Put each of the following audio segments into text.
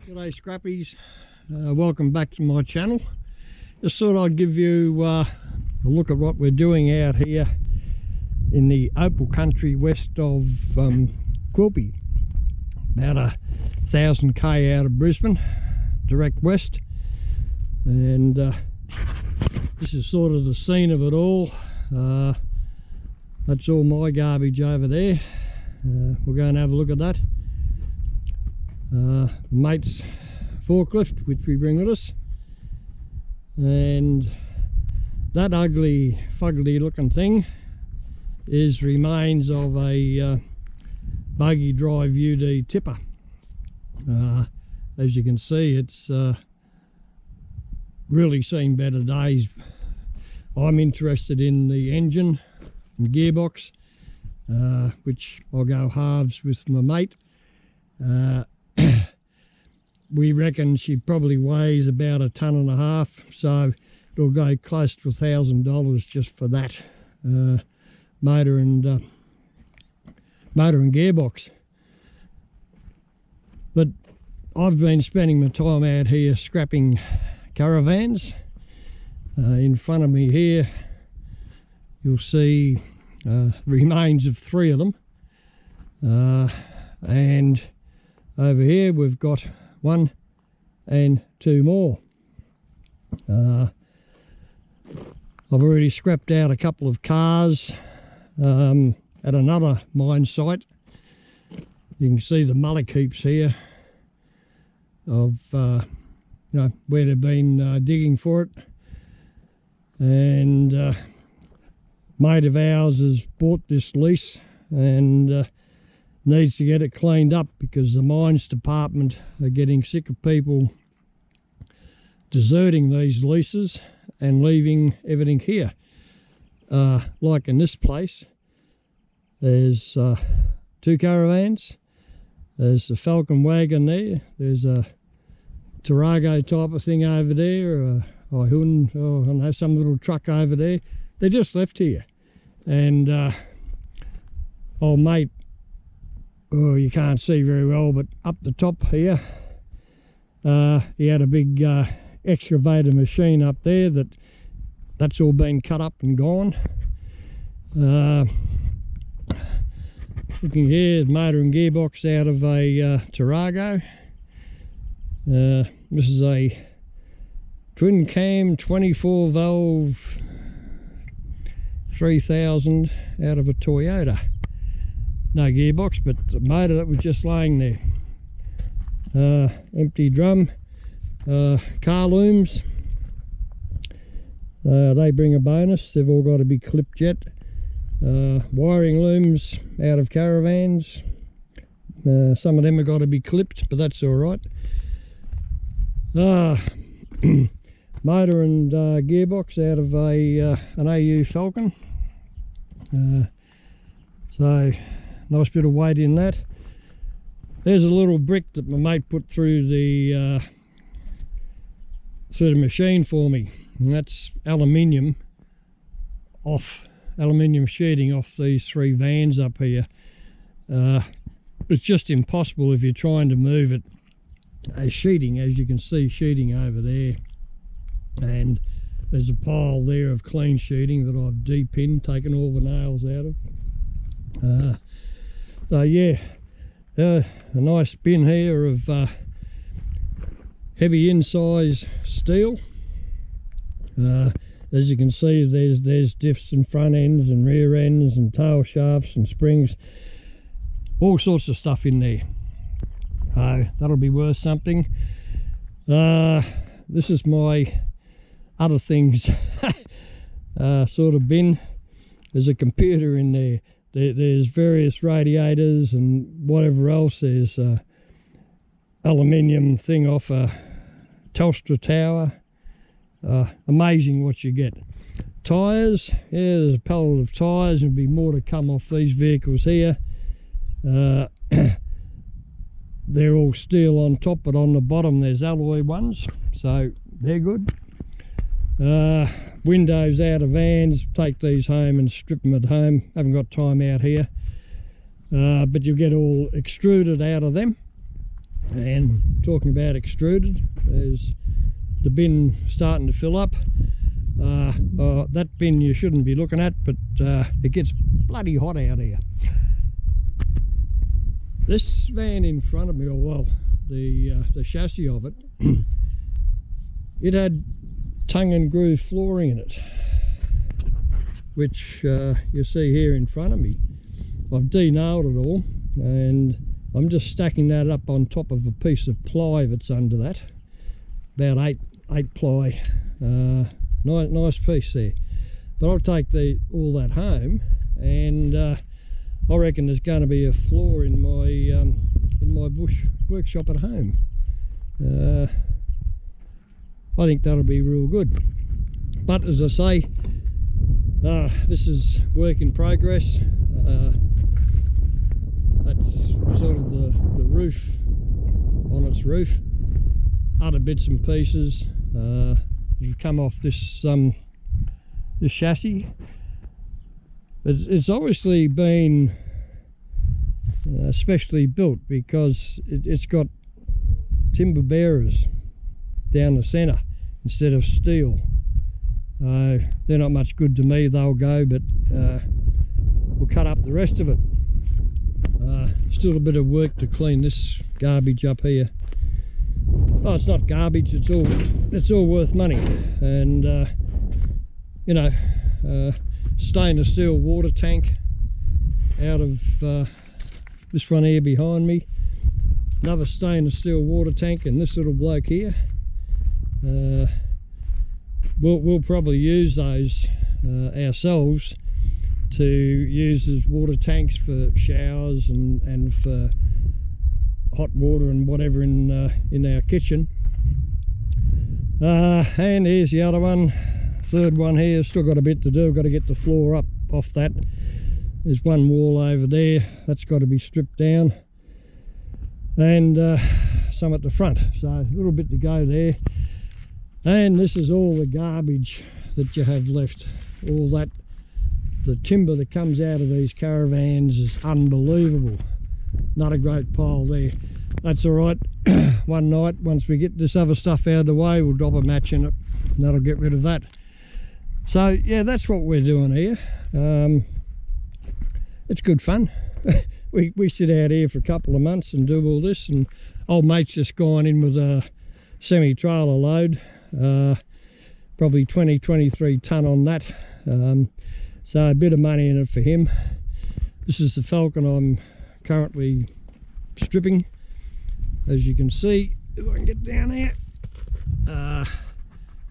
G'day scrappies, welcome back to my channel. Just thought I'd give you a look at what we're doing out here in the Opal country west of Quilpie, about 1,000 k out of Brisbane, direct west. And this is sort of the scene of it all. That's all my garbage over there. We'll go and have a look at that. Mate's forklift, which we bring with us, and that ugly fugly looking thing is remains of a buggy drive UD tipper. As you can see, it's really seen better days. I'm interested in the engine and gearbox, which I'll go halves with my mate. We reckon she probably weighs about 1.5 tons, so it'll go close to $1,000 just for that motor and gearbox. But I've been spending my time out here scrapping caravans. In front of me here you'll see remains of 3 of them, and over here we've got 1 and 2 more. I've already scrapped out a couple of cars at another mine site. You can see the mullock heaps here of where they've been digging for it. And mate of ours has bought this lease and needs to get it cleaned up because the mines department are getting sick of people deserting these leases and leaving everything here. Like in this place, there's 2 caravans, there's the Falcon wagon there, there's a Tarago type of thing over there, I don't know, some little truck over there. They're just left here. And old mate, oh, you can't see very well, but up the top here, he had a big excavator machine up there that's all been cut up and gone. Looking here, motor and gearbox out of a Tarago. This is a twin cam 24 valve 3000 out of a Toyota. No gearbox, but the motor that was just laying there. Empty drum. Car looms, they bring a bonus. They've all got to be clipped yet. Wiring looms out of caravans. Some of them have got to be clipped, but that's all right. Motor and gearbox out of an AU Falcon. So nice bit of weight in that. There's a little brick that my mate put through the machine for me, and that's aluminium sheeting off these 3 vans up here. It's just impossible if you're trying to move it. Sheeting, as you can see, sheeting over there, and there's a pile there of clean sheeting that I've de-pinned, taken all the nails out of. So yeah, a nice bin here of heavy insize steel. As you can see, there's diffs and front ends and rear ends and tail shafts and springs, all sorts of stuff in there. That'll be worth something. This is my other things sort of bin. There's a computer in there. There's various radiators and whatever else. There's a aluminium thing off a Telstra tower. Amazing what you get. Tyres, yeah, there's a pallet of tyres. There'll be more to come off these vehicles here. They're all steel on top, but on the bottom there's alloy ones, so they're good. Windows out of vans, take these home and strip them at home. Haven't got time out here, but you get all extruded out of them. And talking about extruded, there's the bin starting to fill up. That bin you shouldn't be looking at, but it gets bloody hot out here. This van in front of me, or well, the chassis of it, it had tongue and groove flooring in it, which you see here in front of me. I've de-nailed it all, and I'm just stacking that up on top of a piece of ply that's under that, about eight ply. Nice piece there. But I'll take all that home, and I reckon there's going to be a floor in my bush workshop at home. I think that'll be real good. But as I say, this is work in progress. That's sort of the roof on its roof. Other bits and pieces that have come off this chassis. It's obviously been specially built because it's got timber bearers down the centre instead of steel. They're not much good to me, they'll go, but we'll cut up the rest of it. Still a bit of work to clean this garbage up here. Oh, it's not garbage, it's all worth money. And you know, stainless steel water tank out of this one here behind me. Another stainless steel water tank, and this little bloke here. We'll probably use those ourselves to use as water tanks for showers and for hot water and whatever in our kitchen. And here's the other one, third one here. Still got a bit to do. Got to get the floor up off that. There's one wall over there that's got to be stripped down, and some at the front, so a little bit to go there. And this is all the garbage that you have left. All that, the timber that comes out of these caravans is unbelievable. Not a great pile there. That's all right. One night, once we get this other stuff out of the way, we'll drop a match in it, and that'll get rid of that. So yeah, that's what we're doing here. It's good fun. we sit out here for a couple of months and do all this, and old mate's just gone in with a semi-trailer load, probably 23 tonne on that, so a bit of money in it for him. This is the Falcon I'm currently stripping, as you can see, if I can get down here.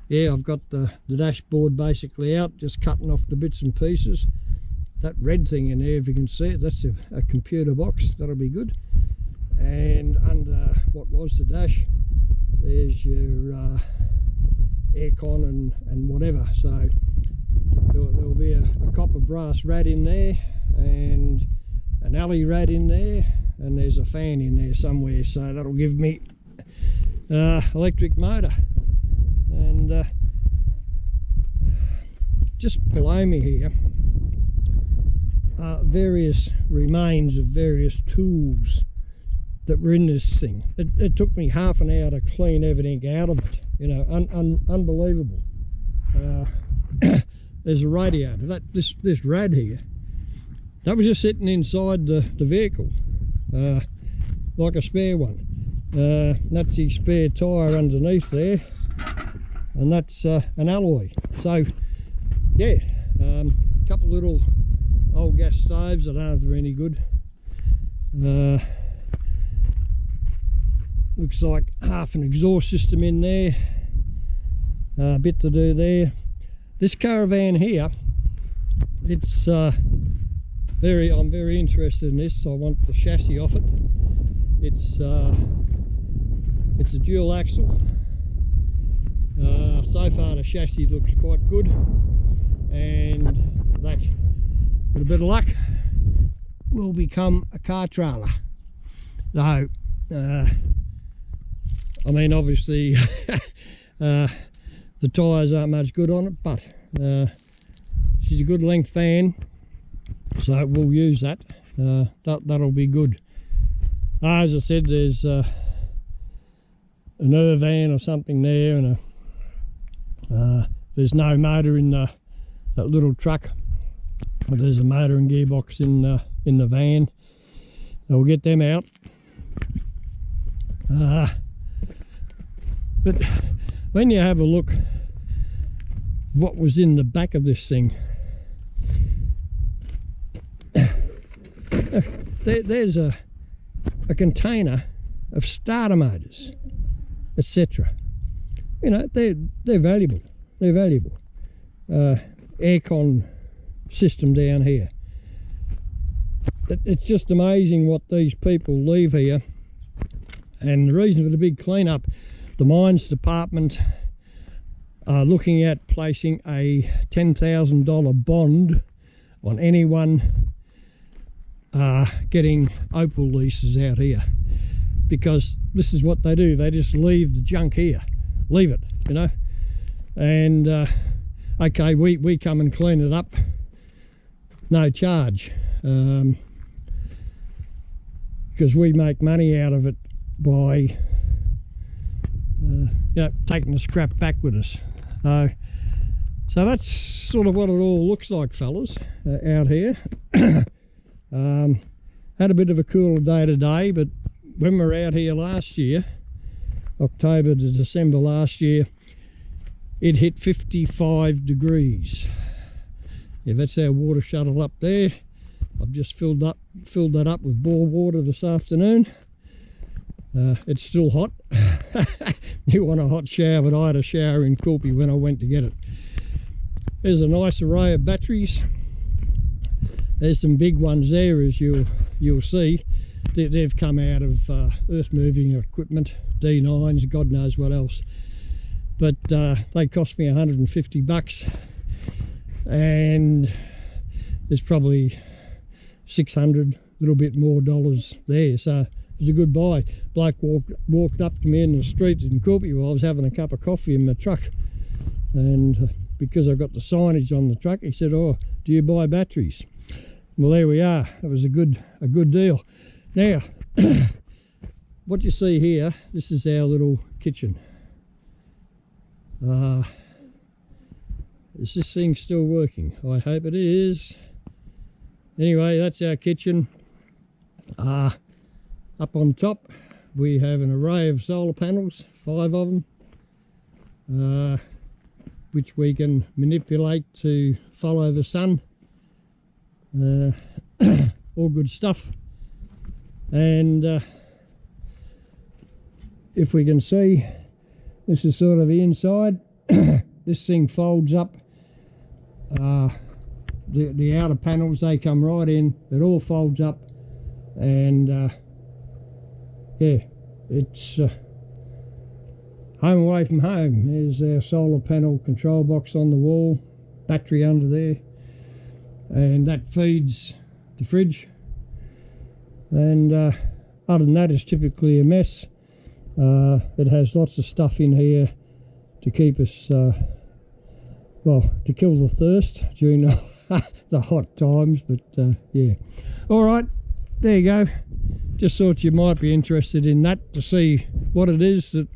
Yeah, I've got the dashboard basically out, just cutting off the bits and pieces. That red thing in there, if you can see it, that's a computer box. That'll be good. And under what was the dash, there's your aircon and whatever. So there'll be a copper brass rad in there, and an alley rad in there, and there's a fan in there somewhere. So that'll give me electric motor. And just below me here, various remains of various tools that were in this thing. It took me half an hour to clean everything out of it, you know, unbelievable. There's a radiator, this rad here, that was just sitting inside the vehicle, like a spare one. That's the spare tyre underneath there, and that's an alloy. So yeah, a couple little old gas stoves. I don't know if they're any good. Looks like half an exhaust system in there. A bit to do there. This caravan here, it's I'm very interested in this. I want the chassis off it. It's a dual axle. So far the chassis looks quite good, and that, with a bit of luck, will become a car trailer. So I mean, obviously the tyres aren't much good on it, but this is a good length van, so we'll use that. That'll be good. As I said, there's an van or something there, and there's no motor in that little truck, but there's a motor and gearbox in the van. We'll get them out. But when you have a look what was in the back of this thing, there's a container of starter motors, etc. You know, they're valuable. They're valuable. Aircon system down here. It's just amazing what these people leave here. And the reason for the big clean-up, the mines department are looking at placing a $10,000 bond on anyone getting Opal leases out here, because this is what they do. They just leave the junk here, leave it, you know. And okay, we come and clean it up, no charge, because we make money out of it by you know, taking the scrap back with us. So that's sort of what it all looks like, fellas, out here. Had a bit of a cooler day today, but when we were out here last year, October to December last year, it hit 55 degrees. Yeah, that's our water shuttle up there. I've just filled that up with bore water this afternoon. It's still hot. You want a hot shower, but I had a shower in Quilpie when I went to get it. There's a nice array of batteries. There's some big ones there, as you'll see. They've come out of earth moving equipment, D9s, God knows what else. But they cost me 150 bucks, and there's probably 600, a little bit more dollars there. So it was a good buy. Bloke walked up to me in the street in Quilpie while I was having a cup of coffee in my truck, and because I got the signage on the truck, he said, "Oh, do you buy batteries?" Well, there we are. It was a good deal. Now, what you see here, this is our little kitchen. Is this thing still working? I hope it is. Anyway, that's our kitchen. Up on top we have an array of solar panels, 5 of them, which we can manipulate to follow the sun. All good stuff. And if we can see, this is sort of the inside. This thing folds up. The outer panels, they come right in. It all folds up, and yeah, it's home away from home. There's our solar panel control box on the wall, battery under there, and that feeds the fridge. And other than that, it's typically a mess. It has lots of stuff in here to keep us, well, to kill the thirst during the hot times. But yeah, all right, there you go. Just thought you might be interested in that, to see what it is that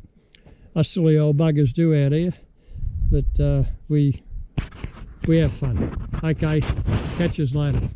us silly old buggers do out here. But we have fun. Okay, catch us later.